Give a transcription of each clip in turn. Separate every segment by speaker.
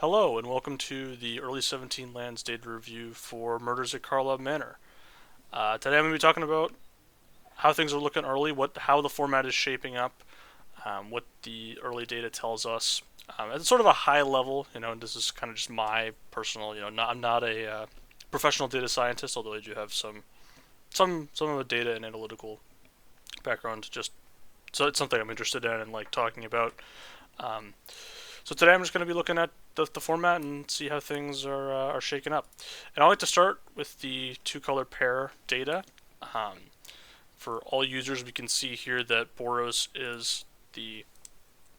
Speaker 1: Hello, and welcome to the early 17 Lands data review for Murders at Karlov Manor. Today I'm going to be talking about how things are looking early, how the format is shaping up, what the early data tells us. At sort of a high level, and this is kind of just my personal, I'm not a professional data scientist, although I do have some of the data and analytical background. So it's something I'm interested in and like talking about. Um, so today I'm just going to be looking at the format and see how things are shaking up. And I like to start with the two-color pair data. Um, for all users, we can see here that Boros is the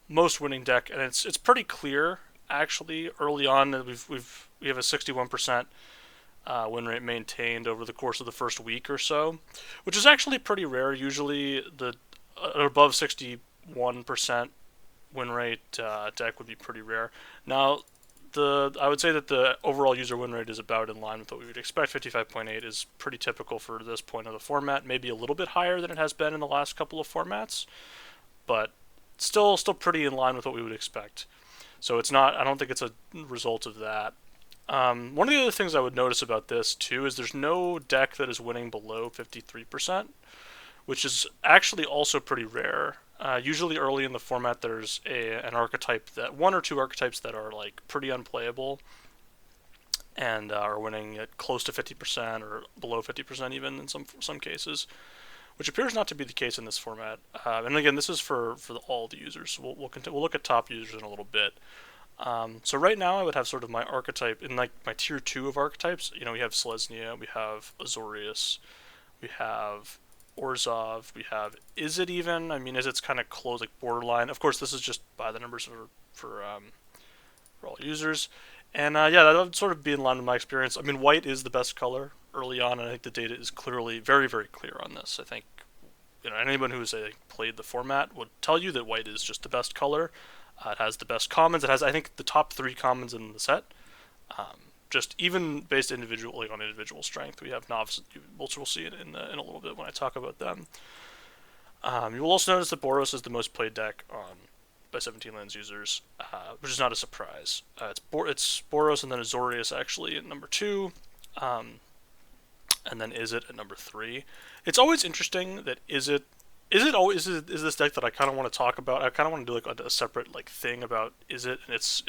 Speaker 1: most winning deck, and it's pretty clear actually early on that we have a 61% win rate maintained over the course of the first week or so, which is actually pretty rare. Usually the above 61% win rate deck would be pretty rare. Now, I would say that the overall user win rate is about in line with what we would expect. 55.8 is pretty typical for this point of the format. Maybe a little bit higher than it has been in the last couple of formats, but still pretty in line with what we would expect. So it's not. I don't think it's a result of that. One of the other things I would notice about this too is there's no deck that is winning below 53%, which is actually also pretty rare. Usually early in the format, there's an archetype one or two archetypes that are like pretty unplayable and are winning at close to 50% or below 50% even in some cases, which appears not to be the case in this format. And again, this is for all the users. So we'll look at top users in a little bit. So right now, I would have sort of my archetype in like my tier 2 of archetypes. We have Selesnya, we have Azorius, we have Orzhov, we have Is It even? I mean, Is It's kind of close, like borderline. Of course, this is just by the numbers for all users. And yeah, that would sort of be in line with my experience. I mean, white is the best color early on, and I think the data is clearly very, very clear on this. I think anyone who's played the format would tell you that white is just the best color. It has the best commons. It has, I think, the top 3 commons in the set. Just even based individually on individual strength, we have novice, which we'll see in a little bit when I talk about them. You will also notice that Boros is the most played deck by 17Lands users, which is not a surprise. It's Boros and then Azorius actually at number 2, and then Is It at number 3. It's always interesting that Is this deck that I kind of want to talk about. I kind of want to do like a separate thing about Is It, and it's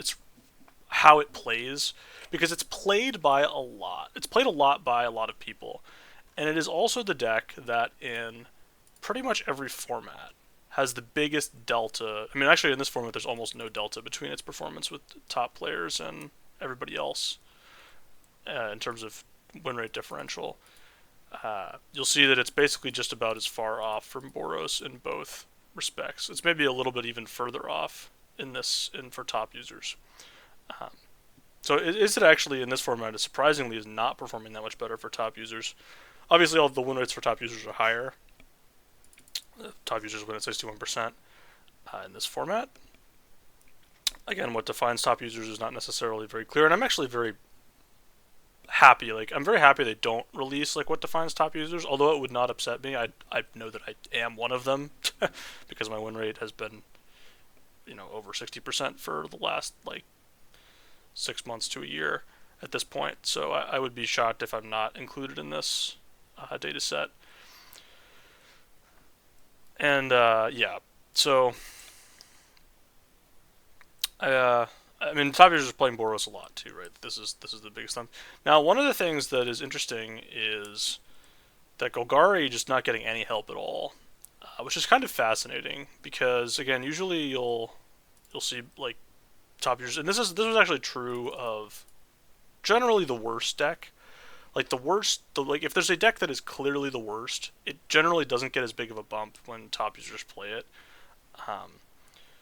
Speaker 1: how it plays, because it's played by a lot. It's played a lot by a lot of people, and it is also the deck that in pretty much every format has the biggest delta. I mean, actually, in this format, there's almost no delta between its performance with top players and everybody else in terms of win rate differential. You'll see that it's basically just about as far off from Boros in both respects. It's maybe a little bit even further off for top users. So Is It actually in this format surprisingly is not performing that much better for top users. Obviously, all the win rates for top users are higher. Top users win at 61% in this format. Again, what defines top users is not necessarily very clear, and I'm actually very happy. I'm very happy they don't release what defines top users. Although it would not upset me, I know that I am one of them because my win rate has been over 60% for the last 6 months to a year at this point. So I would be shocked if I'm not included in this data set. And yeah, so I mean, top users are playing Boros a lot too, right? This is the biggest thing. Now, one of the things that is interesting is that Golgari just not getting any help at all, which is kind of fascinating because again, usually you'll see top users, and this was actually true of generally the worst deck. If there's a deck that is clearly the worst, it generally doesn't get as big of a bump when top users play it.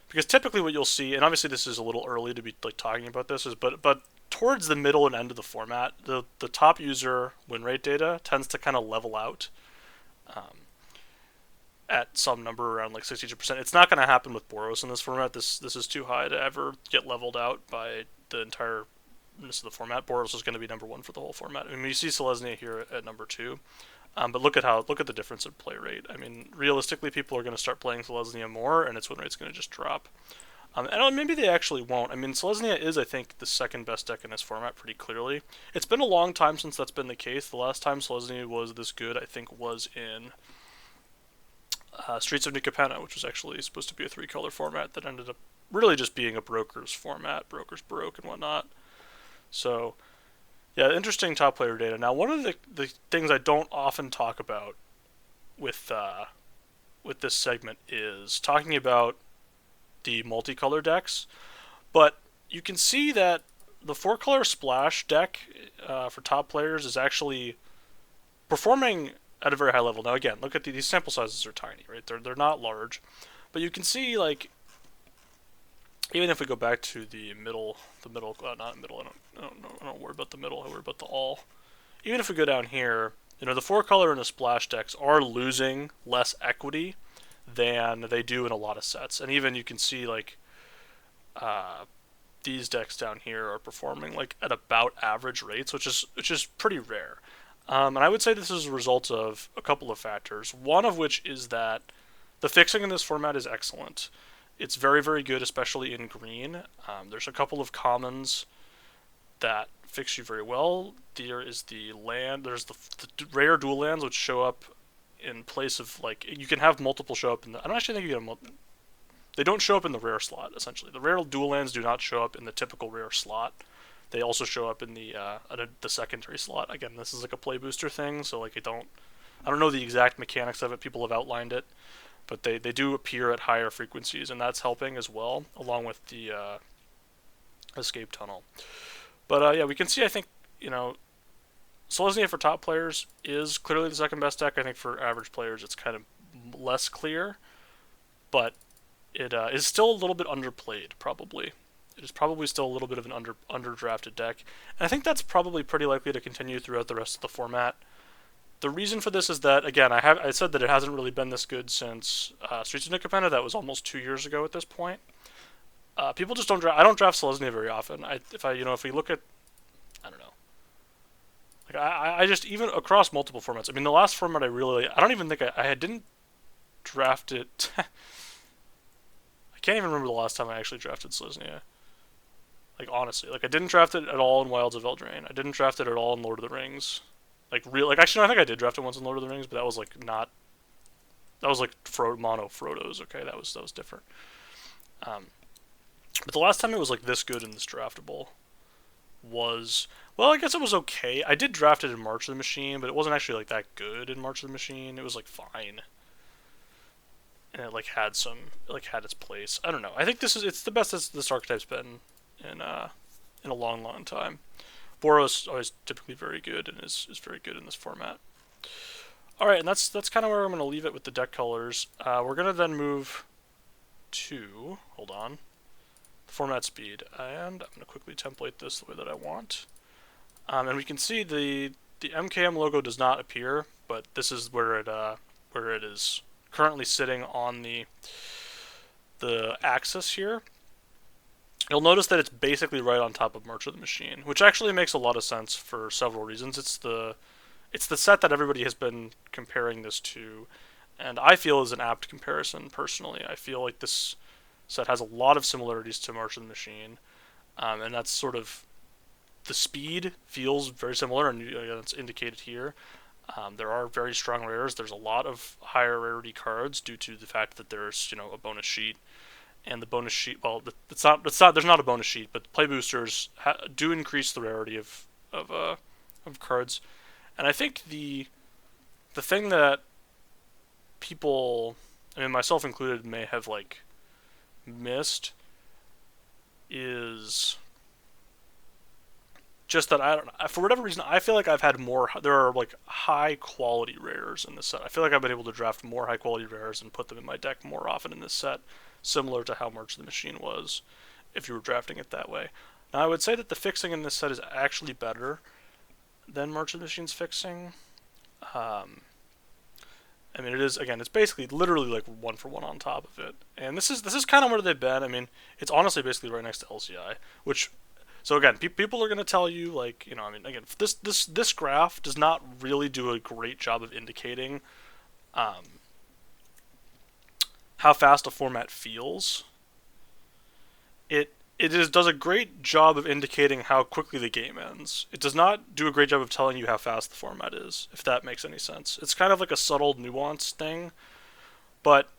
Speaker 1: Because typically what you'll see, and obviously this is a little early to be talking about this, but towards the middle and end of the format, the top user win rate data tends to kind of level out at some number around 62%. It's not going to happen with Boros in this format. This is too high to ever get leveled out by the entire of the format. Boros is going to be number 1 for the whole format. I mean, you see Selesnya here at number 2. But look at the difference in play rate. I mean, realistically, people are going to start playing Selesnya more, and its win rate's going to just drop. And maybe they actually won't. I mean, Selesnya is, I think, the second best deck in this format pretty clearly. It's been a long time since that's been the case. The last time Selesnya was this good, I think, was in Streets of New Capenna, which was actually supposed to be a three-color format that ended up really just being a broker's format. Brokers broke and whatnot. So, yeah, interesting top player data. Now, one of the things I don't often talk about with this segment is talking about the multicolor decks, but you can see that the four-color splash deck for top players is actually performing at a very high level. Now, again, look at these sample sizes are tiny, right? They're not large, but you can see like even if we go back to the middle, not middle. I don't worry about the middle. I worry about the all. Even if we go down here, the four color and the splash decks are losing less equity than they do in a lot of sets, and even you can see like these decks down here are performing like at about average rates, which is pretty rare. And I would say this is a result of a couple of factors. One of which is that the fixing in this format is excellent. It's very, very good, especially in green. There's a couple of commons that fix you very well. There is the land. There's the rare dual lands which show up in place of like you can have multiple show up in the. I don't actually think you get they don't show up in the rare slot. Essentially, the rare dual lands do not show up in the typical rare slot. They also show up in the secondary slot. Again, this is like a play booster thing, so like I don't know the exact mechanics of it. People have outlined it, but they do appear at higher frequencies, and that's helping as well, along with the escape tunnel. But yeah, we can see. I think Selesnya for top players is clearly the second best deck. I think for average players, it's kind of less clear, but it is still a little bit underplayed. Probably, it is probably still a little bit of an underdrafted deck, and I think that's probably pretty likely to continue throughout the rest of the format. The reason for this is that again, I said that it hasn't really been this good since Streets of New Capenna. That was almost 2 years ago at this point. People just don't draft. I don't draft Selesnya very often. If we look at, I don't know. Like I just even across multiple formats. I mean, the last format I don't even think I didn't draft it. I can't even remember the last time I actually drafted Selesnya. Like honestly, like I didn't draft it at all in Wilds of Eldraine. I didn't draft it at all in Lord of the Rings. Actually, no, I think I did draft it once in Lord of the Rings, but that was like not. That was like mono Frodo's. Okay, that was different. But the last time it was like this good in this draftable was, well, I guess it was okay. I did draft it in March of the Machine, but it wasn't actually like that good in March of the Machine. It was like fine, and it had its place. I don't know. I think it's the best this archetype's been in a long, long time. Boros always typically very good and is very good in this format. All right, and that's kind of where I'm going to leave it with the deck colors. We're going to then move to format speed, and I'm going to quickly template this the way that I want. And we can see the MKM logo does not appear, but this is where it is currently sitting on the axis here. You'll notice that it's basically right on top of March of the Machine, which actually makes a lot of sense for several reasons. It's the set that everybody has been comparing this to, and I feel is an apt comparison personally. I feel like this set has a lot of similarities to March of the Machine, and that's sort of the speed feels very similar, and it's indicated here. There are very strong rares. There's a lot of higher rarity cards due to the fact that there's a bonus sheet, and the bonus sheet. Well, it's not. There's not a bonus sheet, but play boosters do increase the rarity of cards, and I think the thing that people, I mean myself included, may have like missed is just that I don't know, for whatever reason I feel like I've had more. There are like high quality rares in this set. I feel like I've been able to draft more high quality rares and put them in my deck more often in this set, similar to how March of the Machine was if you were drafting it that way. Now I would say that the fixing in this set is actually better than March of the Machine's fixing. I mean, it is, again, it's basically literally like one for one on top of it. And this is kind of where they've been. I mean, it's honestly basically right next to LCI, which, so again, people are going to tell you, like, I mean, again, this graph does not really do a great job of indicating how fast a format feels. does a great job of indicating how quickly the game ends. It does not do a great job of telling you how fast the format is, if that makes any sense. It's kind of like a subtle nuance thing, but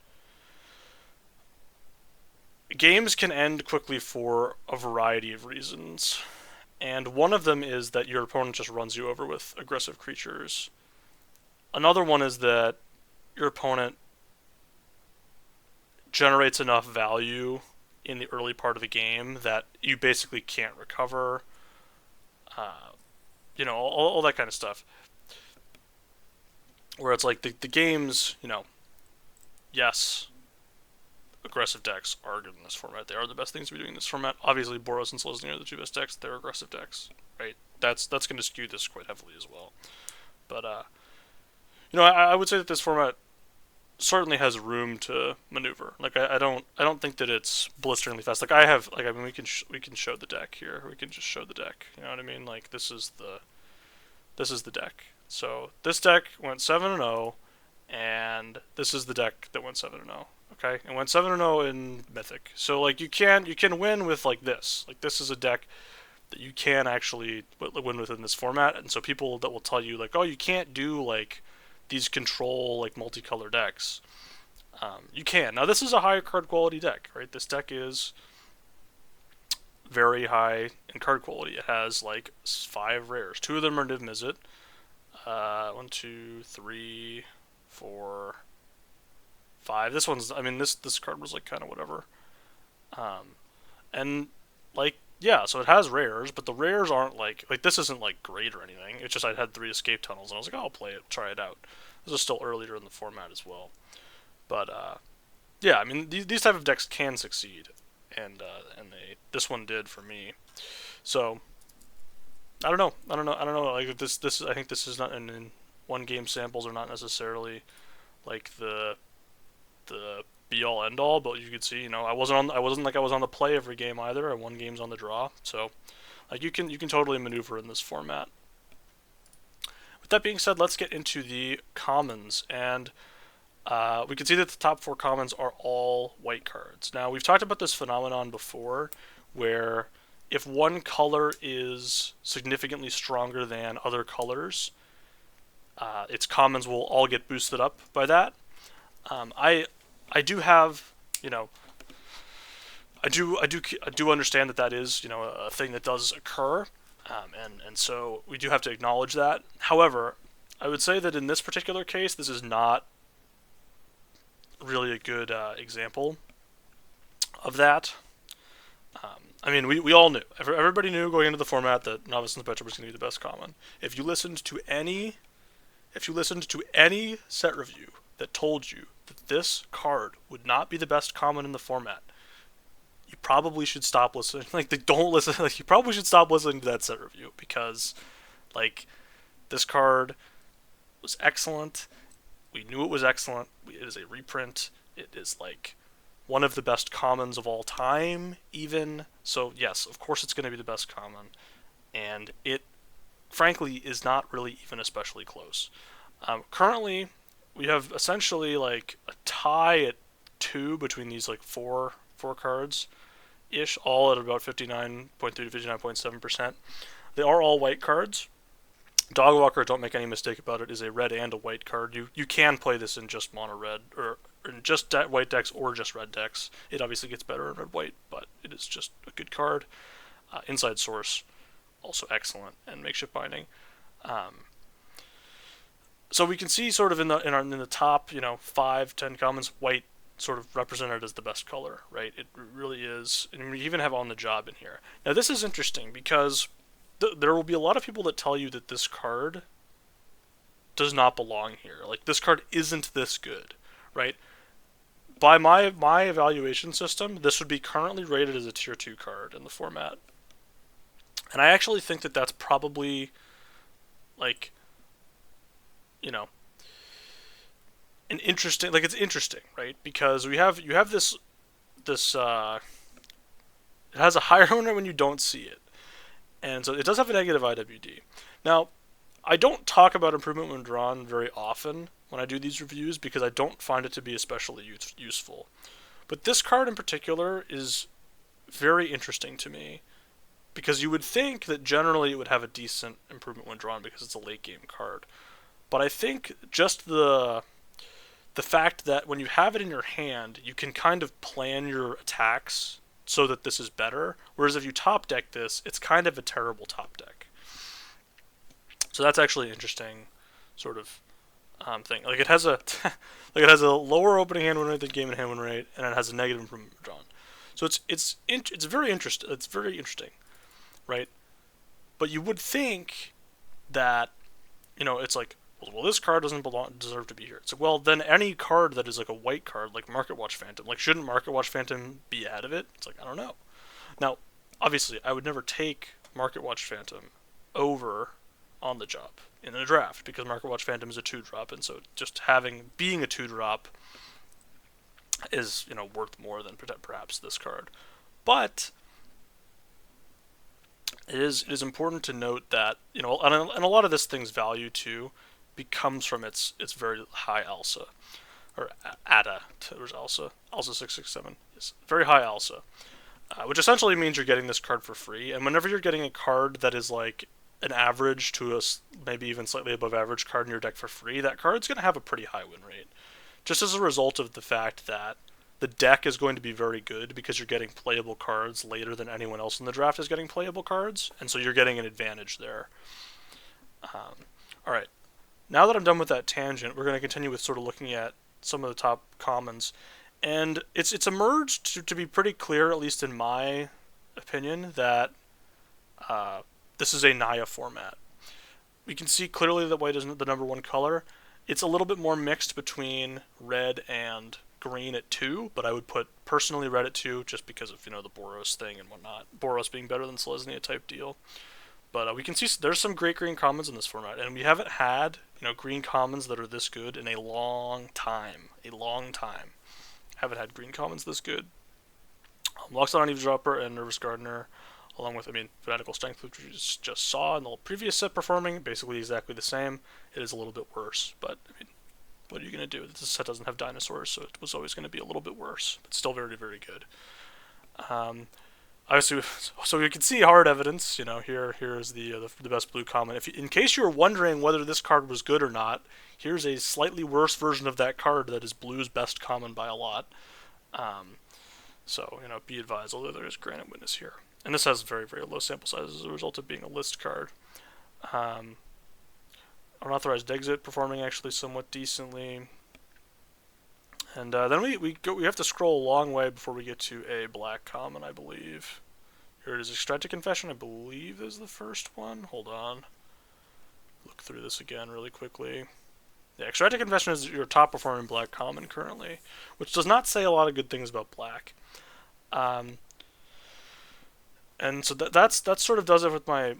Speaker 1: games can end quickly for a variety of reasons. And one of them is that your opponent just runs you over with aggressive creatures. Another one is that your opponent generates enough value in the early part of the game that you basically can't recover. Uh, all that kind of stuff. Where it's like the games, yes, aggressive decks are good in this format. They are the best things to be doing in this format. Obviously, Boros and Selesnya are the two best decks. They're aggressive decks, right? That's going to skew this quite heavily as well. But I would say that this format certainly has room to maneuver. Like I don't think that it's blisteringly fast. Like we can show the deck here. We can just show the deck. You know what I mean? Like this is the deck. So this deck went 7-0, and this is the deck that went 7-0. Okay, it went 7-0 in Mythic. So like you can win with like this. Like this is a deck that you can actually win within this format. And so people that will tell you like, oh, you can't do like these control like multicolor decks. You can. Now this is a high card quality deck, right? This deck is very high in card quality. It has like 5 rares. 2 of them are Niv Mizzet. 1, 2, 3, 4, 5. This one's. I mean, this card was like kind of whatever. And like yeah, so it has rares, but the rares aren't like this isn't like great or anything. It's just I had 3 escape tunnels, and I was like, oh, I'll play it, try it out. This is still earlier in the format as well, but yeah, I mean these type of decks can succeed, and this one did for me. So I don't know. Like this I think this is not in one game samples are not necessarily like the be all end all, but you could see, I wasn't like I was on the play every game either. I won games on the draw, so like you can totally maneuver in this format. With that being said, let's get into the commons, and we can see that the top 4 commons are all white cards. Now we've talked about this phenomenon before, where if one color is significantly stronger than other colors, its commons will all get boosted up by that. I do have, I do understand that is, a thing that does occur, and so we do have to acknowledge that. However, I would say that in this particular case, this is not really a good example of that. I mean, we all knew, everybody knew going into the format that Novice and the Petra was going to be the best common. If you listened to any set review that told you that this card would not be the best common in the format, you probably should stop listening. Don't listen. You probably should stop listening to that set review, because, this card was excellent. We knew it was excellent. It is a reprint. It is, one of the best commons of all time, even. So, yes, of course it's going to be the best common. And it, frankly, is not really even especially close. Currently, we have essentially a tie at 2 between these 4 cards ish, all at about 59.3 to 59.7%. They are all white cards. Dogwalker, don't make any mistake about it, is a red and a white card. You can play this in just mono red, or in just white decks or just red decks. It obviously gets better in red white, but it is just a good card. Inside Source, also excellent, and Makeshift Binding. So we can see sort of in the top 5-10 commons, white sort of represented as the best color, right? It really is, and we even have On the Job in here. Now this is interesting because there will be a lot of people that tell you that this card does not belong here. This card isn't this good, right? By my evaluation system, this would be currently rated as a tier 2 card in the format, and I actually think that that's probably an interesting, it's interesting, right? Because you have this it has a higher owner when you don't see it, and so it does have a negative IWD. Now, I don't talk about improvement when drawn very often when I do these reviews, because I don't find it to be especially useful. But this card in particular is very interesting to me because you would think that generally it would have a decent improvement when drawn because it's a late game card. But I think just the fact that when you have it in your hand, you can kind of plan your attacks so that this is better. Whereas if you top deck this, it's kind of a terrible top deck. So that's actually an interesting sort of thing. Like it has a like it has a lower opening hand win rate than game and hand win rate, and it has a negative improvement drawn. So it's very interesting. It's very interesting, right? But you would think that it's like, well, this card doesn't deserve to be here. It's like, well, then any card that is like a white card, like Market Watch Phantom, like shouldn't Market Watch Phantom be out of it? It's like, I don't know. Now, obviously, I would never take Market Watch Phantom over on the job in a draft because Market Watch Phantom is a 2-drop, and so just being a 2-drop is worth more than perhaps this card. But it is important to note that and a lot of this thing's value too becomes from its very high alsa or ADA. There's alsa 667 is very high alsa, which essentially means you're getting this card for free. And whenever you're getting a card that is like an average to a maybe even slightly above average card in your deck for free, that card's going to have a pretty high win rate, just as a result of the fact that the deck is going to be very good because you're getting playable cards later than anyone else in the draft is getting playable cards, and so you're getting an advantage there. All right, now that I'm done with that tangent, we're going to continue with sort of looking at some of the top commons, and it's emerged to be pretty clear, at least in my opinion, that this is a Naya format. We can see clearly that white isn't the number one color. It's a little bit more mixed between red and green at 2, but I would put personally red at 2 just because of the Boros thing and whatnot. Boros being better than Selesnya type deal. But we can see there's some great green commons in this format, and we haven't had green commons that are this good in a long time. Haven't had green commons this good. Lockstone Eavesdropper and Nervous Gardener, along with Fanatical Strength, which we just saw in the previous set performing, basically exactly the same. It is a little bit worse, but what are you going to do? This set doesn't have dinosaurs, so it was always going to be a little bit worse, but still very, very good. Obviously, so you can see hard evidence. Here is the best blue common. In case you were wondering whether this card was good or not, here's a slightly worse version of that card that is blue's best common by a lot. So be advised, although there is Granite Witness here, and this has very, very low sample sizes as a result of being a list card. Unauthorized Exit performing actually somewhat decently. And then we have to scroll a long way before we get to a black common, I believe. Here it is. Extracted Confession, I believe, is the first one. Hold on. Look through this again really quickly. Yeah, Extracted Confession is your top performing black common currently, which does not say a lot of good things about black. And so that sort of does it with my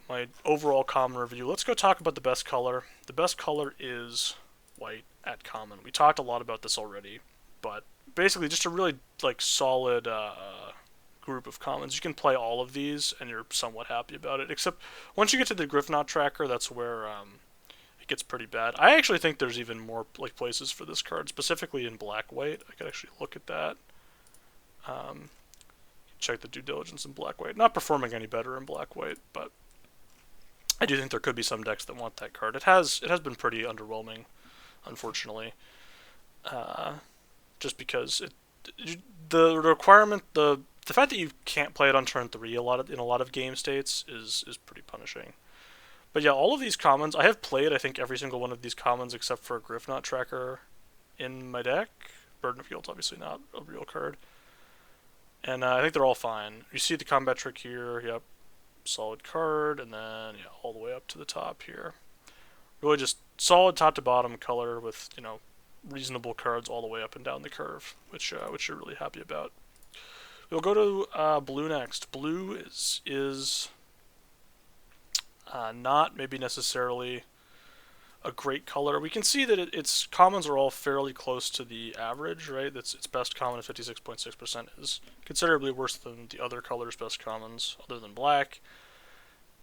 Speaker 1: overall common review. Let's go talk about the best color. The best color is white at common. We talked a lot about this already, but basically just a really solid group of commons. You can play all of these, and you're somewhat happy about it. Except once you get to the Griffnot tracker, that's where it gets pretty bad. I actually think there's even more places for this card, specifically in black-white. I could actually look at that. Check the due diligence in black-white. Not performing any better in black-white, but I do think there could be some decks that want that card. It has been pretty underwhelming, unfortunately. Just because the requirement, the fact that you can't play it on turn 3 in a lot of game states is pretty punishing. But yeah, all of these commons, I have played I think every single one of these commons except for a Griffnot tracker in my deck. Burden of Guilt obviously not a real card. And I think they're all fine. You see the combat trick here, yep, solid card, and then all the way up to the top here. Really just solid top to bottom color with reasonable cards all the way up and down the curve, which you're really happy about. We'll go to blue next. Blue is not maybe necessarily a great color. We can see that its commons are all fairly close to the average, right? Its best common at 56.6% is considerably worse than the other colors' best commons, other than black.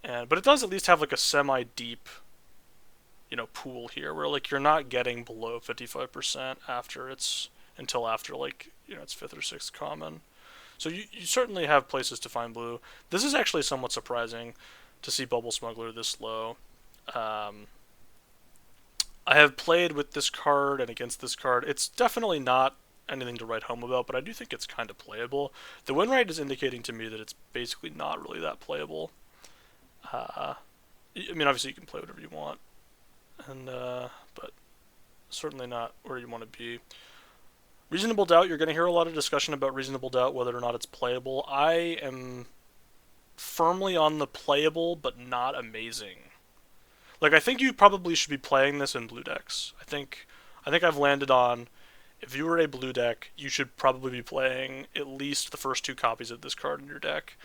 Speaker 1: But it does at least have a semi-deep, pool here, where you're not getting below 55% until after its 5th or 6th common. So you certainly have places to find blue. This is actually somewhat surprising to see Bubble Smuggler this low. Um, I have played with this card and against this card. It's definitely not anything to write home about, but I do think it's kind of playable. The win rate is indicating to me that it's basically not really that playable. Uh, I mean, obviously you can play whatever you want, and but certainly not where you want to be. Reasonable Doubt, you're going to hear a lot of discussion about Reasonable Doubt, whether or not it's playable. I am firmly on the playable, but not amazing. Like, I think you probably should be playing this in blue decks. I think I've landed on, if you were a blue deck, you should probably be playing at least the first two copies of this card in your deck.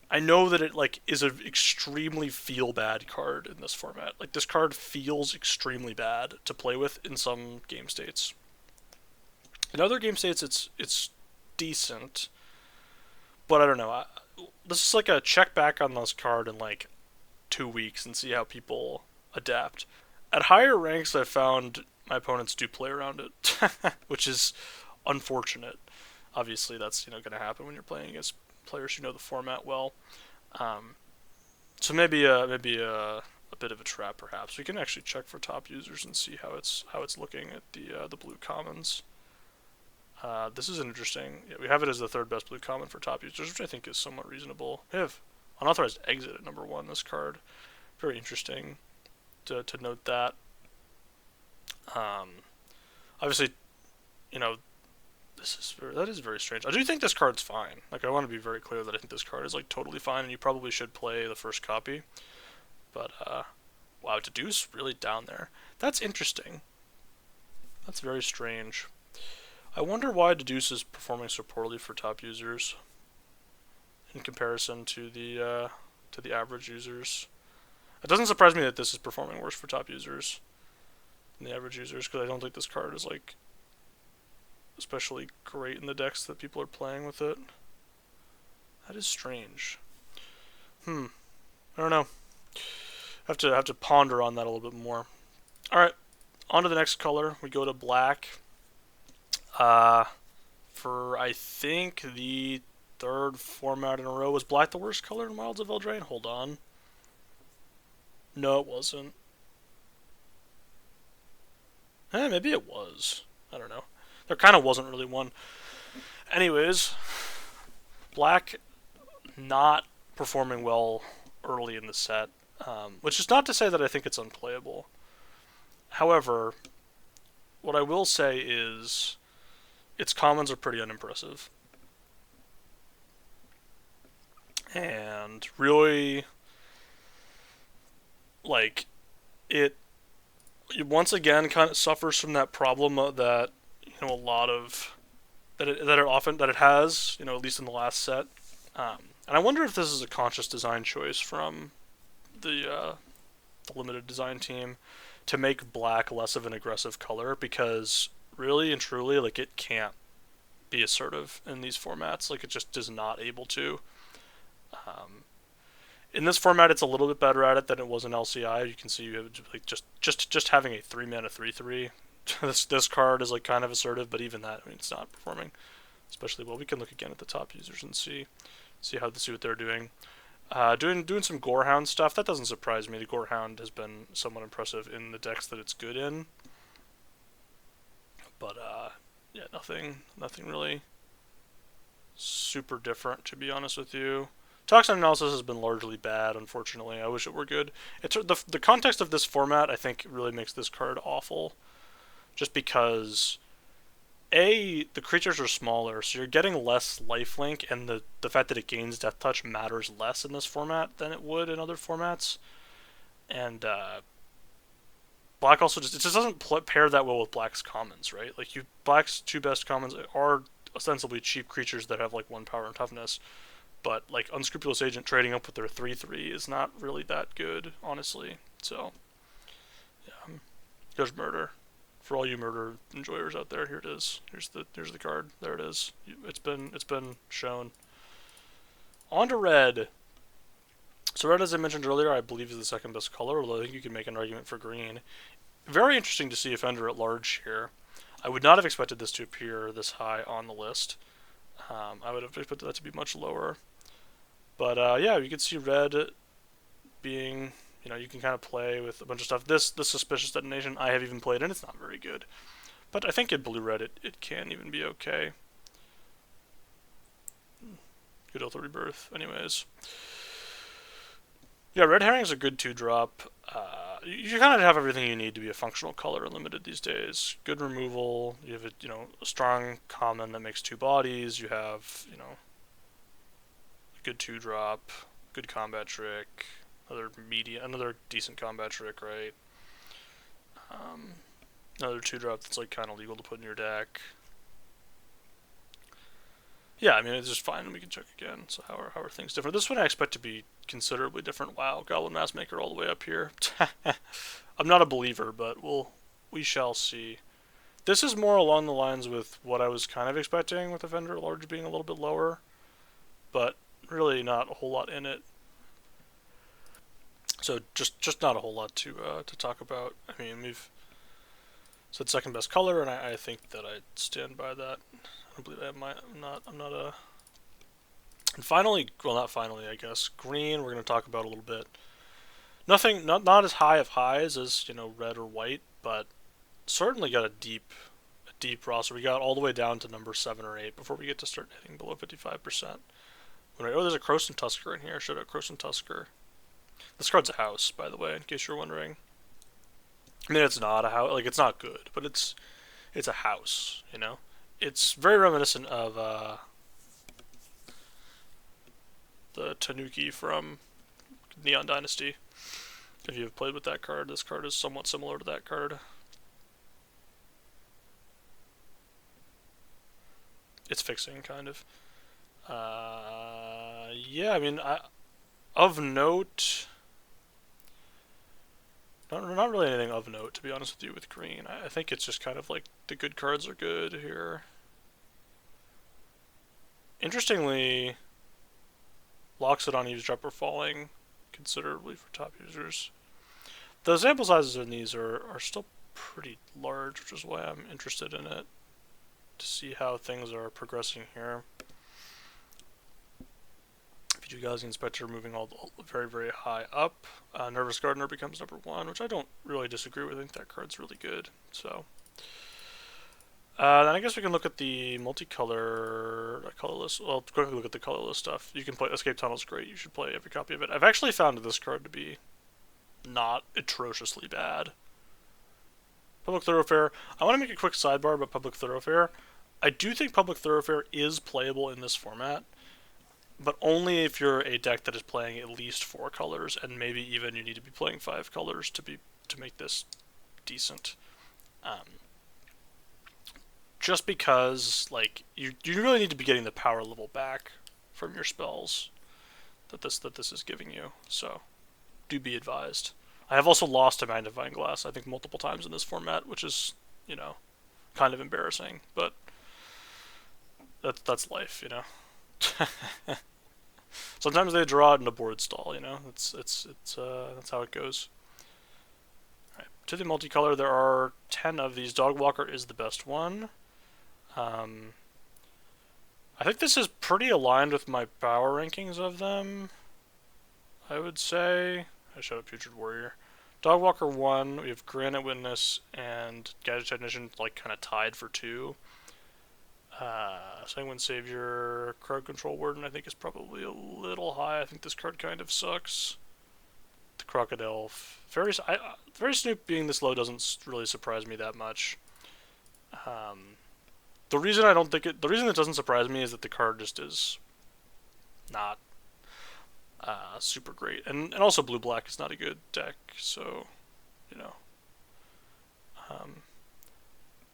Speaker 1: I know that it like is an extremely feel bad card in this format. Like, this card feels extremely bad to play with in some game states. In other game states, it's decent, but I don't know. This is like a check back on this card in like 2 weeks and see how people adapt. At higher ranks, I've found my opponents do play around it, which is unfortunate. Obviously, that's going to happen when you're playing against players who know the format well. Um, so maybe a bit of a trap, perhaps. We can actually check for top users and see how it's looking at the blue commons. This is interesting. Yeah, we have it as the third best blue common for top users, which I think is somewhat reasonable. We have Unauthorized Exit at number 1. This card, very interesting to note that. Obviously, you know, that is very strange. I do think this card's fine. Like, I want to be very clear that I think this card is like totally fine, and you probably should play the first copy. But wow, Deduce really down there. That's interesting. That's very strange. I wonder why Deduce is performing so poorly for top users in comparison to the average users. It doesn't surprise me that this is performing worse for top users than the average users, because I don't think this card is like especially great in the decks that people are playing with it. That is strange. I don't know. Have to ponder on that a little bit more. All right, on to the next color. We go to black. For I think the third format in a row. Was black the worst color in Wilds of Eldraine? Hold on. No, it wasn't. Maybe it was. I don't know. There kind of wasn't really one. Anyways, black not performing well early in the set, which is not to say that I think it's unplayable. However, what I will say is its commons are pretty unimpressive. And really, like, it once again kind of suffers from that problem that a lot of that it has, at least in the last set. And I wonder if this is a conscious design choice from the limited design team to make black less of an aggressive color, because really and truly, like, it can't be assertive in these formats. Like, it just is not able to. In this format, it's a little bit better at it than it was in LCI. You can see you have like just having a 3-mana 3/3. This card is like kind of assertive, but even that, I mean, it's not performing especially well. We can look again at the top users and see what they're doing. Doing some Gorehound stuff. That doesn't surprise me. The Gorehound has been somewhat impressive in the decks that it's good in. But yeah, nothing really super different, to be honest with you. Toxin Analysis has been largely bad, unfortunately. I wish it were good. It's the context of this format, I think, really makes this card awful. Just because, the creatures are smaller, so you're getting less lifelink, and the fact that it gains Death Touch matters less in this format than it would in other formats. And black also it just doesn't pair that well with black's commons, right? Like, black's two best commons are ostensibly cheap creatures that have like 1 power and toughness. But like Unscrupulous Agent trading up with their 3/3 is not really that good, honestly. So yeah, there's Murder. For all you Murder enjoyers out there, here it is. Here's the card. There it is. It's been shown. On to red. So red, as I mentioned earlier, I believe is the second best color, although I think you can make an argument for green. Very interesting to see Offender at large here. I would not have expected this to appear this high on the list. I would have expected that to be much lower. But yeah, you can see red being, you can kind of play with a bunch of stuff. This suspicious detonation I have even played, and it's not very good. But I think in blue-red it can even be okay. Good Oath of Rebirth. Anyways. Yeah, red herring is a good 2-drop. You kind of have everything you need to be a functional color limited these days. Good removal. You have a strong common that makes 2 bodies. You have, a good 2-drop, good combat trick, another decent combat trick, right? Another 2-drop that's like kind of legal to put in your deck. Yeah, I mean, it's just fine. We can check again. So how are things different? This one I expect to be considerably different. Wow, Goblin Maskmaker all the way up here. I'm not a believer, but we shall see. This is more along the lines with what I was kind of expecting, with Offender Large being a little bit lower, but really not a whole lot in it. So just not a whole lot to talk about. I mean, we've said second best color, and I think that I stand by that. I don't believe I'm not a. And finally, well, not finally, I guess. Green, we're going to talk about a little bit. Not as high of highs as red or white, but certainly got a deep roster. We got all the way down to number 7 or 8 before we get to start hitting below 55%. Oh, there's a Croson Tusker in here. Shout out Croson Tusker. This card's a house, by the way, in case you're wondering. I mean, it's not a house. Like, it's not good, but it's a house. It's very reminiscent of the Tanuki from Neon Dynasty. If you've played with that card, this card is somewhat similar to that card. It's fixing, kind of. Yeah, I mean, of note, not really anything of note, to be honest with you, with green. I think it's just kind of like the good cards are good here. Interestingly, Loxodon Eavesdropper falling considerably for top users. The sample sizes in these are still pretty large, which is why I'm interested in it, to see how things are progressing here. P2 Gaussian Inspector moving all very, very high up. Nervous Gardener becomes number 1, which I don't really disagree with. I think that card's really good. So, then I guess we can look at the colorless. Well, quickly look at the colorless stuff. You can play Escape Tunnel's great. You should play every copy of it. I've actually found this card to be not atrociously bad. Public Thoroughfare. I want to make a quick sidebar about Public Thoroughfare. I do think Public Thoroughfare is playable in this format, but only if you're a deck that is playing at least 4 colors, and maybe even you need to be playing 5 colors to make this decent. Just because, like, you really need to be getting the power level back from your spells that this is giving you. So, do be advised. I have also lost a Magnifying Glass, I think, multiple times in this format, which is, kind of embarrassing, but that's life, Sometimes they draw it in a board stall, That's how it goes. Alright, to the multicolor, there are 10 of these. Dogwalker is the best one. I think this is pretty aligned with my power rankings of them, I would say. I showed up Putrid Warrior. Dogwalker 1, we have Granite Witness and Gadget Technician, like, kind of tied for 2. Sanguine Savior, Crowd Control Warden, I think is probably a little high. I think this card kind of sucks. The Crocodile. Fairy Snoop being this low doesn't really surprise me that much. The reason it doesn't surprise me is that the card just is not super great, and also blue-black is not a good deck, so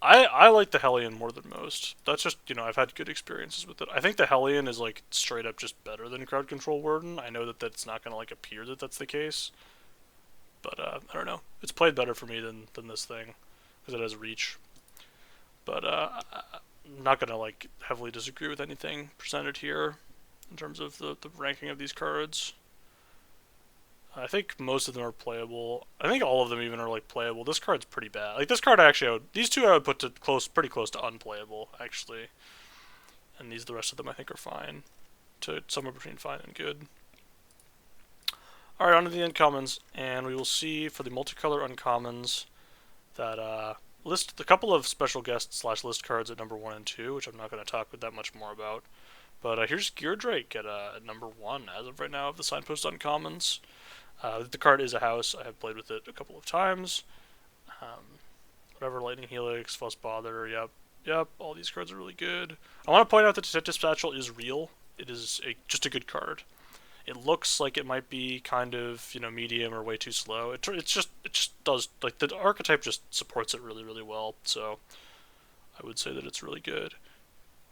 Speaker 1: I like the Hellion more than most. That's just, I've had good experiences with it. I think the Hellion is, like, straight up just better than Crowd Control Warden. I know that that's not going to, like, appear that that's the case, but I don't know. It's played better for me than this thing, because it has reach. But I'm not going to, like, heavily disagree with anything presented here in terms of the ranking of these cards. I think most of them are playable. I think all of them even are, like, playable. This card's pretty bad. Like, this card these two I would put pretty close to unplayable, actually. and the rest of them I think are fine, to somewhere between fine and good. Alright, on to the uncommons, and we will see for the multicolor uncommons that list a couple of special guest slash list cards at number 1 and 2, which I'm not going to talk that much more about. But here's Gear Drake at number 1 as of right now of the signpost uncommons. The card is a house. I have played with it a couple of times. Whatever, Lightning Helix, Fuss Bother, yep, all these cards are really good. I want to point out that Detective Satchel is real. It is just a good card. It looks like it might be kind of, medium or way too slow. It just does, like, the archetype just supports it really, really well, so I would say that it's really good.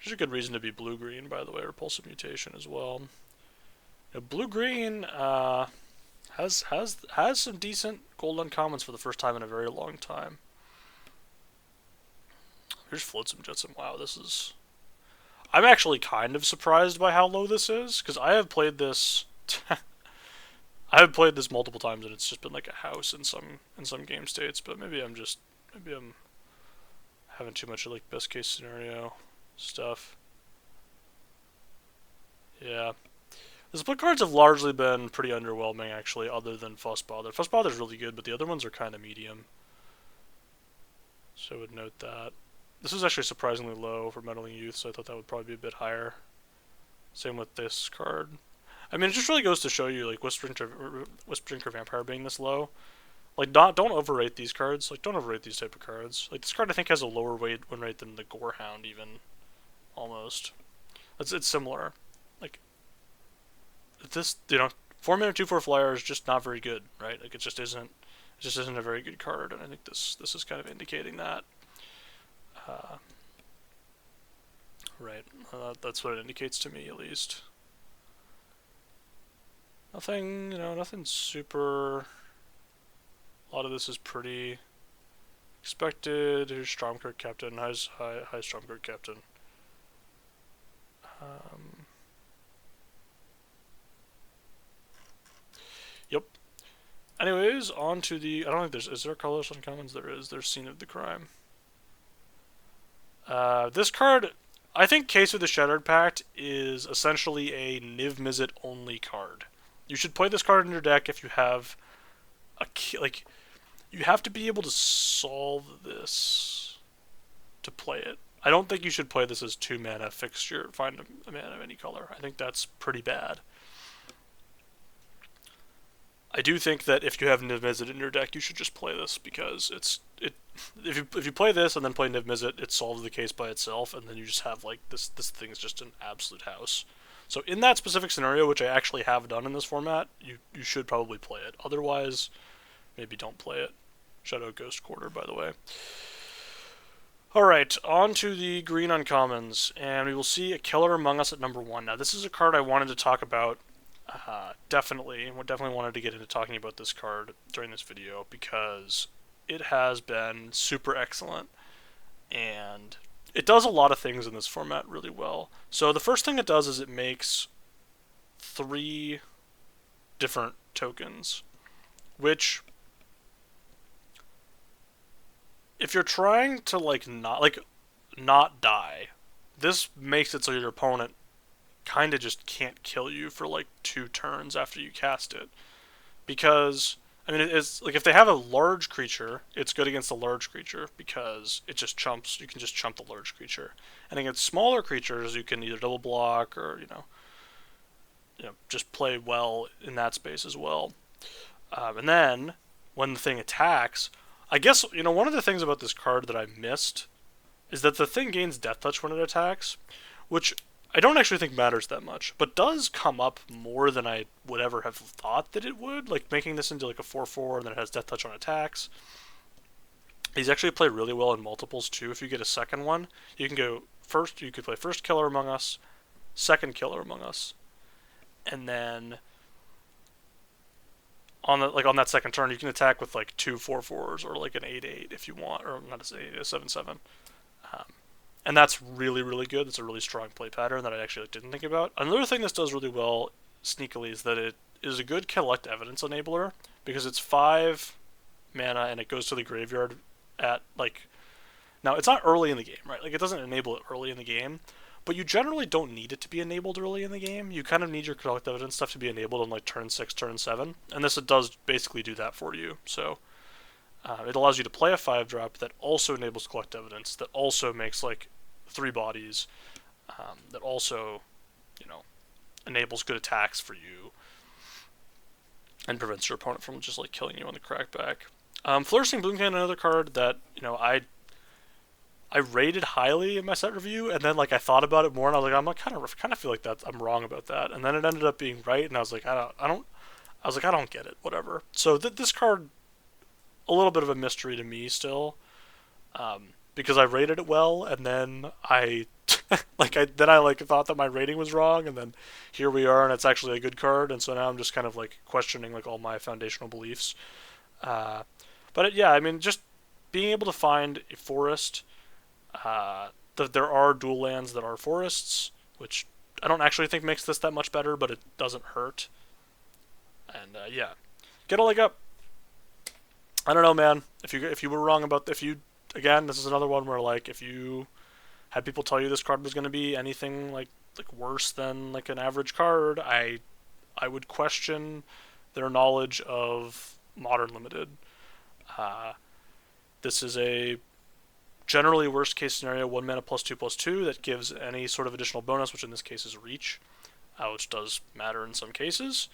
Speaker 1: There's a good reason to be blue-green, by the way, Repulsive Mutation as well. Blue-green has some decent gold uncommons for the first time in a very long time. Here's Flotsam Jetsam. Wow, this is... I'm actually kind of surprised by how low this is, because I have played this... I have played this multiple times, and it's just been like a house in some game states, but maybe I'm having too much of, like, best case scenario stuff. Yeah. The split cards have largely been pretty underwhelming, actually, other than Fuss Bother. Fuss Bother's really good, but the other ones are kind of medium. So I would note that. This is actually surprisingly low for Meddling Youth, so I thought that would probably be a bit higher. Same with this card. I mean, it just really goes to show you, like, Whisper Vampire being this low. Like, don't overrate these cards. Like, don't overrate these type of cards. Like, this card I think has a lower win rate than the Gorehound, even. Almost. It's similar. Like, this, 4-mana 2/4 flyer is just not very good, right? Like, it just isn't a very good card, and I think this is kind of indicating that. Right. That's what it indicates to me, at least. Nothing super... A lot of this is pretty expected. Here's Stromkirk Captain. Hi Stromkirk Captain. Yep. Anyways, on to the... I don't think there's... Is there colorless uncommons? There is. There's Scene of the Crime. This card... I think Case of the Shattered Pact is essentially a Niv Mizzet only card. You should play this card in your deck if you have a... Like, you have to be able to solve this to play it. I don't think you should play this as 2 mana, fixture, find a mana of any color. I think that's pretty bad. I do think that if you have Niv Mizzet in your deck, you should just play this, because if you play this and then play Niv Mizzet, it solves the case by itself, and then you just have, like, this thing's just an absolute house. So in that specific scenario, which I actually have done in this format, you should probably play it. Otherwise, maybe don't play it. Shadow Ghost Quarter, by the way. Alright, on to the green uncommons, and we will see a Killer Among Us at number 1. Now, this is a card I wanted to talk about, definitely wanted to get into talking about this card during this video, because it has been super excellent, and it does a lot of things in this format really well. So the first thing it does is it makes 3 different tokens, which... If you're trying to, like, not die, this makes it so your opponent kind of just can't kill you for, like, 2 turns after you cast it. Because, I mean, it's, like, if they have a large creature, it's good against a large creature, because it just chumps, you can just chump the large creature. And against smaller creatures, you can either double block or, just play well in that space as well. And then, when the thing attacks... I guess, one of the things about this card that I missed is that the thing gains Death Touch when it attacks, which I don't actually think matters that much, but does come up more than I would ever have thought that it would, like making this into like a 4/4 and then it has Death Touch on attacks. These actually play really well in multiples too. If you get a second one, you can go first, you could play first Killer Among Us, second Killer Among Us, and then... On that second turn, you can attack with like 2 4/4s or like an 8/8 if you want, or not a 7/7, and that's really, really good. It's a really strong play pattern that I actually didn't think about. Another thing this does really well sneakily is that it is a good collect evidence enabler, because it's 5 mana and it goes to the graveyard at, like, now it's not early in the game, right? Like, it doesn't enable it early in the game, but you generally don't need it to be enabled early in the game. You kind of need your collect evidence stuff to be enabled in like turn 6, turn 7, and this it does basically do that for you. So it allows you to play a 5-drop that also enables collect evidence, that also makes like 3 bodies, that also, you know, enables good attacks for you, and prevents your opponent from just like killing you on the crackback. Flourishing Bloom Cannon, another card that, you know, I rated highly in my set review, and then like I thought about it more, and I was like, I'm like kind of feel like that I'm wrong about that, and then it ended up being right, and I was like, I don't get it, whatever. So this card, a little bit of a mystery to me still, because I rated it well, and then I I thought that my rating was wrong, and then here we are, and it's actually a good card, and so now I'm just kind of like questioning like all my foundational beliefs. Uh, yeah, I mean, just being able to find a forest. There are dual lands that are forests, which I don't actually think makes this that much better, but it doesn't hurt. And yeah, get a leg up. I don't know, man. If you were wrong about if you again, this is another one where like if you had people tell you this card was going to be anything like worse than like an average card, I would question their knowledge of Modern Limited. This is a generally worst case scenario 1 mana +2/+2 that gives any sort of additional bonus, which in this case is reach, which does matter in some cases.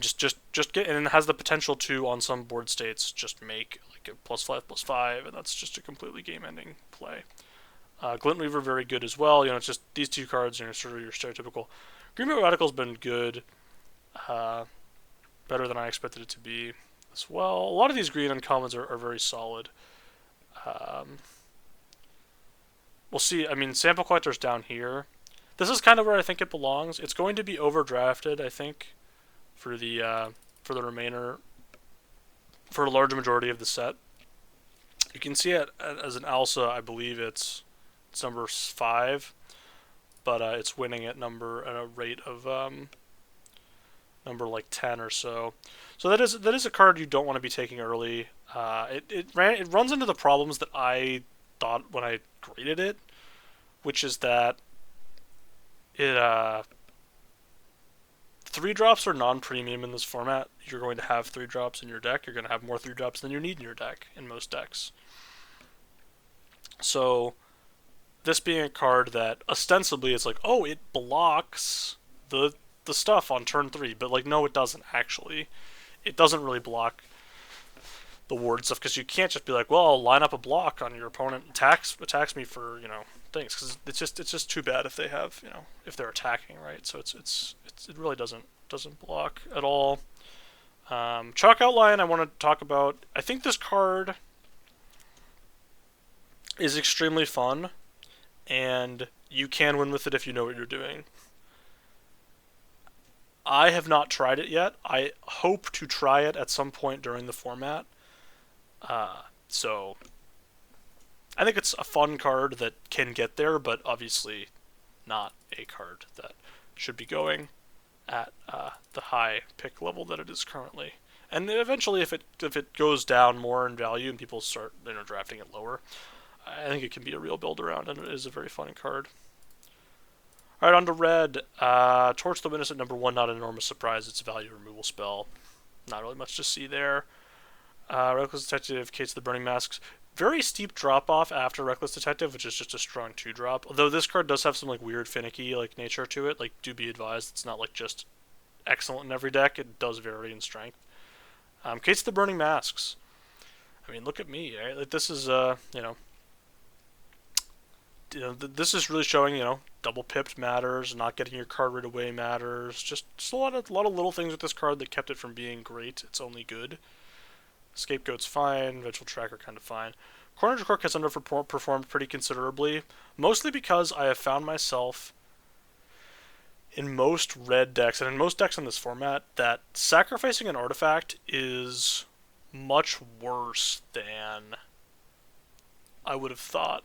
Speaker 1: Just get, and it has the potential to, on some board states, just make like a +5/+5, and that's just a completely game-ending play. Glint Weaver very good as well. You know, it's just these 2 cards, you know, sort of your stereotypical. Greenwood Radical's been good, better than I expected it to be as well. A lot of these green uncommons are very solid. We'll see. I mean, Sample Collector's down here. This is kind of where I think it belongs. It's going to be overdrafted, I think, for the remainder, for a large majority of the set. You can see it as an ALSA. I believe it's number 5, but it's winning at a rate of number like 10 or so. So that is a card you don't want to be taking early. It runs into the problems that I thought when I graded it, which is that it 3-drops are non-premium in this format. You're going to have 3-drops in your deck. You're going to have more 3-drops than you need in your deck in most decks. So this being a card that ostensibly it's like, oh, it blocks the stuff on turn 3, but like no, it doesn't actually. It doesn't really block the ward stuff, because you can't just be like, well, I'll line up a block on your opponent attacks me for, you know, things, because it's just too bad if they have, you know, if they're attacking, right? So it really doesn't block at all. Chalk Outline I want to talk about. I think this card is extremely fun, and you can win with it if you know what you're doing. I have not tried it yet. I hope to try it at some point during the format. So I think it's a fun card that can get there, but obviously not a card that should be going at the high pick level that it is currently. And eventually, if it goes down more in value and people start, you know, drafting it lower, I think it can be a real build around, and it is a very fun card. Alright, on to red. Torch the Witness at number 1, not an enormous surprise. It's a value removal spell. Not really much to see there. Reckless Detective, Kate's the Burning Masks. Very steep drop-off after Reckless Detective, which is just a strong 2-drop. Although this card does have some like weird, finicky like nature to it. Like, do be advised, it's not like just excellent in every deck. It does vary in strength. Kate's the Burning Masks. I mean, look at me. Right? Like, this is, this is really showing, you know, double pipped matters, not getting your card right away matters. Just a lot of little things with this card that kept it from being great. It's only good. Scapegoat's fine. Vengeful Tracker kind of fine. Corner Cork has underperformed pretty considerably, mostly because I have found myself in most red decks, and in most decks in this format, that sacrificing an artifact is much worse than I would have thought.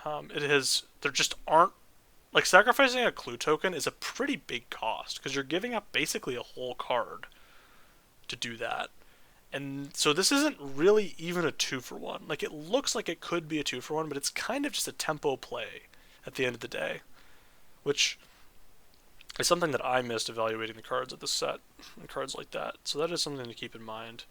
Speaker 1: There just aren't, like, sacrificing a clue token is a pretty big cost, because you're giving up basically a whole card to do that. And so this isn't really even a 2-for-1. Like, it looks like it could be a 2-for-1, but it's kind of just a tempo play at the end of the day, which is something that I missed evaluating the cards of the set and cards like that. So that is something to keep in mind.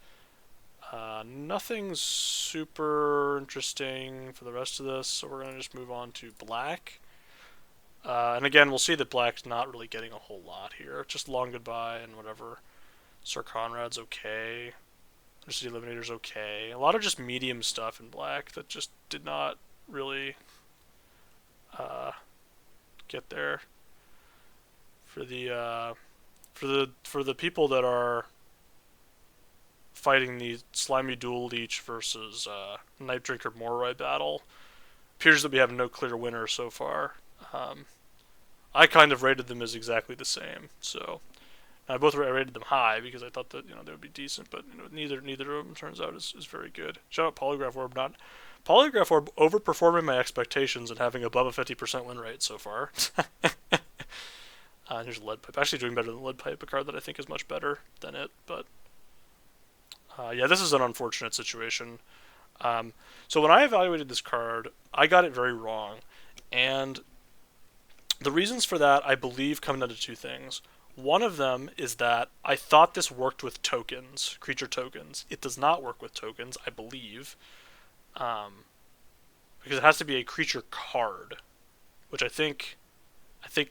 Speaker 1: Nothing super interesting for the rest of this, so we're going to just move on to black. And again, we'll see that black's not really getting a whole lot here. Just Long Goodbye and whatever. Sir Conrad's okay. Just the Eliminator's okay. A lot of just medium stuff in black that just did not really get there. For the people that are fighting the Slimy Dual Leech versus Night Drinker Moroi battle, appears that we have no clear winner so far. I kind of rated them as exactly the same, so I both rated them high because I thought that they would be decent, but neither of them turns out is very good. Shout out Polygraph Orb, not Polygraph Orb overperforming my expectations and having above a 50% win rate so far. Here's Lead Pipe, actually doing better than Lead Pipe, a card that I think is much better than it, but yeah, this is an unfortunate situation. So when I evaluated this card, I got it very wrong, and the reasons for that, I believe, come down to two things. One of them is that I thought this worked with tokens, creature tokens. It does not work with tokens, I believe, because it has to be a creature card, which I think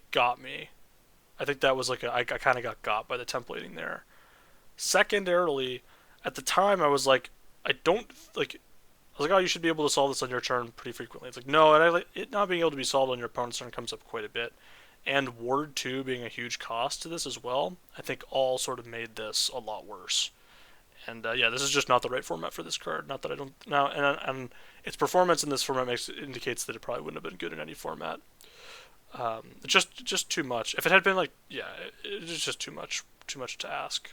Speaker 1: got me. I think that was like I kind of got by the templating there. Secondarily, at the time I was like, I was like, oh, you should be able to solve this on your turn pretty frequently. It's like, no, and it not being able to be solved on your opponent's turn comes up quite a bit. And Ward 2 being a huge cost to this as well, I think all sort of made this a lot worse. And yeah, this is just not the right format for this card. Not that I don't now, and its performance in this format indicates that it probably wouldn't have been good in any format. Just too much. If it had been like, yeah, it's just too much to ask.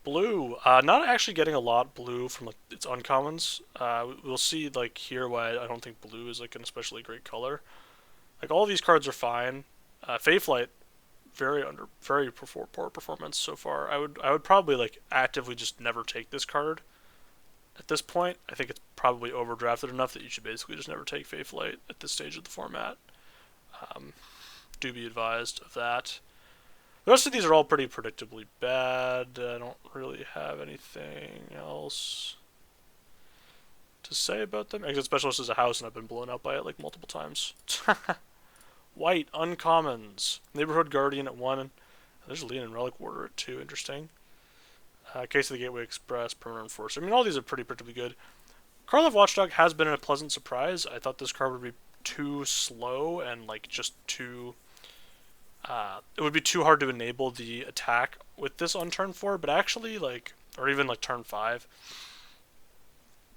Speaker 1: Blue, not actually getting a lot blue from like its uncommons. We'll see like here why I don't think blue is like an especially great color. Like all of these cards are fine. Fayflight, very poor performance so far. I would probably like actively just never take this card. At this point, I think it's probably overdrafted enough that you should basically just never take Fayflight at this stage of the format. Do be advised of that. The rest of these are all pretty predictably bad. I don't really have anything else to say about them. Exit Specialist is a house, and I've been blown out by it like multiple times. White, uncommons. Neighborhood Guardian at 1. There's Lean and Relic Warder at 2. Interesting. Case of the Gateway Express, Permanent Enforcer. I mean, all these are pretty predictably good. Karlov Watchdog has been a pleasant surprise. I thought this card would be too slow and like just too... it would be too hard to enable the attack with this on turn 4, but actually, like, or even like turn 5,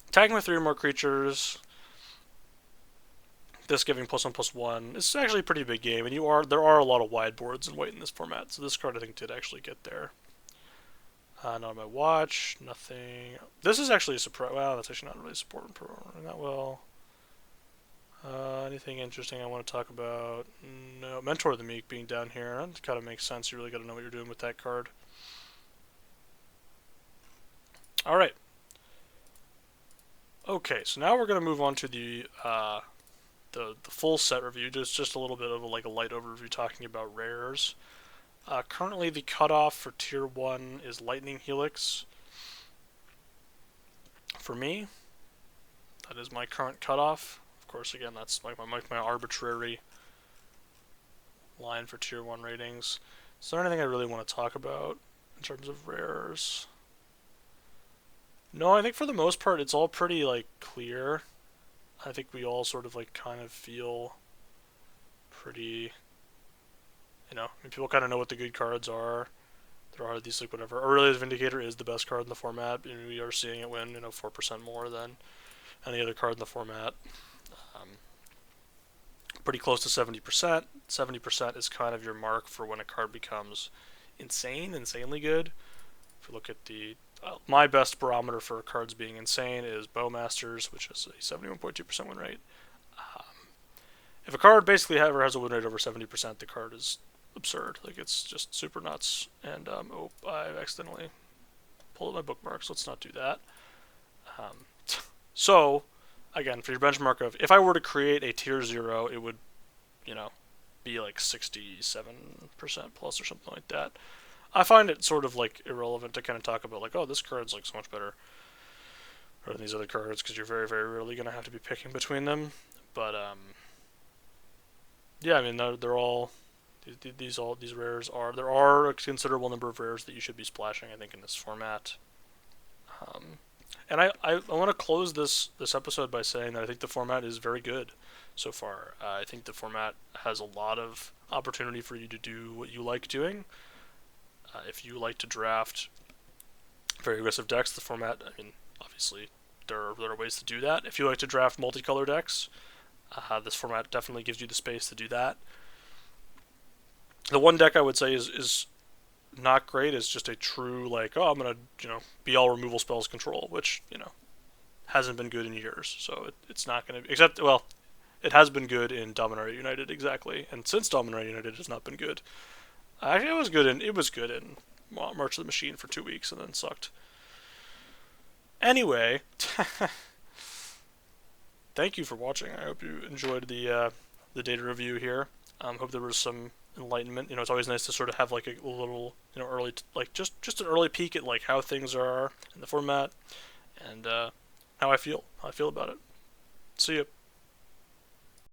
Speaker 1: attacking with 3 or more creatures, this giving +1/+1, it's actually a pretty big game, and there are a lot of wide boards in white in this format, so this card I think did actually get there. Not on my watch, nothing. This is actually a surprise. Well, that's actually not really supporting that well. Anything interesting I want to talk about? No. Mentor of the Meek being down here. That kind of makes sense. You really got to know what you're doing with that card. Alright. Okay, so now we're going to move on to the full set review. Just a little bit of a light overview talking about rares. Currently the cutoff for Tier 1 is Lightning Helix. For me, that is my current cutoff. Of course, again, that's like my arbitrary line for Tier 1 ratings. Is there anything I really want to talk about in terms of rares? No, I think for the most part it's all pretty like clear. I think we all sort of like kind of feel pretty, I mean, people kind of know what the good cards are. There are these like whatever. Aurelia's Vindicator is the best card in the format. We are seeing it win 4% more than any other card in the format. Pretty close to 70%. 70% is kind of your mark for when a card becomes insanely good. If you look at the my best barometer for cards being insane is Bowmasters, which is a 71.2% win rate. If a card basically ever has a win rate over 70%, the card is absurd. Like it's just super nuts. And oh, I accidentally pulled up my bookmarks. Let's not do that. Um, so again, for your benchmark of if I were to create a tier 0, it would, you know, be like 67% plus or something like that. I find it sort of like irrelevant to kind of talk about like, oh, this card's like so much better than these other cards because you're very, very rarely going to have to be picking between them. But yeah, I mean they're all these rares are there are a considerable number of rares that you should be splashing. I think in this format. Um, and I want to close this episode by saying that I think the format is very good so far. I think the format has a lot of opportunity for you to do what you like doing. If you like to draft very aggressive decks, the format, I mean, obviously, there are ways to do that. If you like to draft multicolor decks, this format definitely gives you the space to do that. The one deck I would say is not great is just a true, like, oh, I'm going to, be all removal spells control, which, hasn't been good in years. So it's not going to, except, well, it has been good in Dominaria United, exactly. And since Dominaria United, it has not been good. Actually, it was good in March of the Machine for 2 weeks and then sucked. Anyway, thank you for watching. I hope you enjoyed the data review here. Hope there was some enlightenment. It's always nice to sort of have like a little, early, like just an early peek at like how things are in the format and how I feel about it. See you.